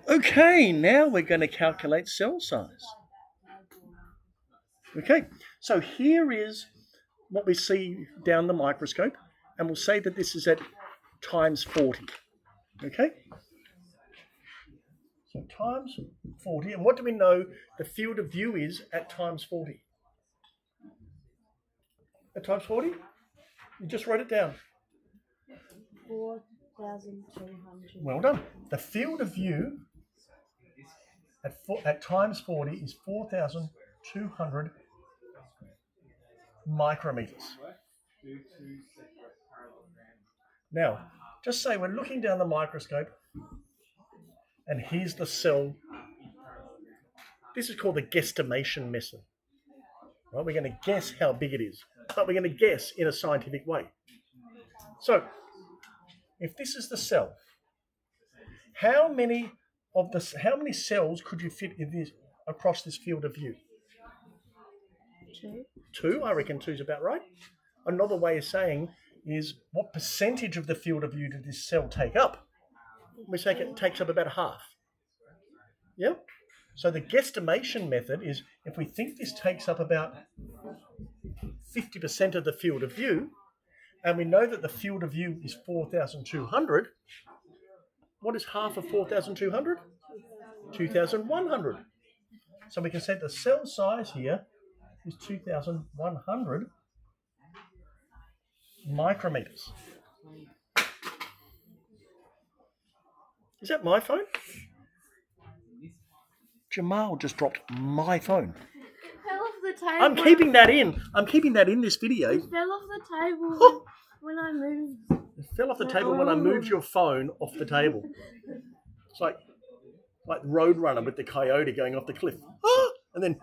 Okay, now we're going to calculate cell size. Okay, so here is what we see down the microscope, and we'll say that this is at times 40. Okay? So times 40, and what do we know the field of view is at times 40? At times 40? You just wrote it down. 4,200. Well done. The field of view at times 40 is 4,200 micrometers. Now, just say we're looking down the microscope and here's the cell. This is called the guesstimation method. Right? We're going to guess how big it is, but we're going to guess in a scientific way. So, if this is the cell, how many cells could you fit in this across this field of view? 2. 2, I reckon 2 is about right. Another way of saying is what percentage of the field of view did this cell take up? We say it takes up about half. Yeah? So the guesstimation method is if we think this takes up about 50% of the field of view, and we know that the field of view is 4,200, what is half of 4,200? 2,100. So we can say the cell size here is 2,100 micrometers. Is that my phone? Jamal just dropped my phone. It fell off the table. I'm keeping that in. I'm keeping that in this video. It fell off the table when I moved. It fell off the table when I moved your phone off the table. It's like Roadrunner with the coyote going off the cliff. And then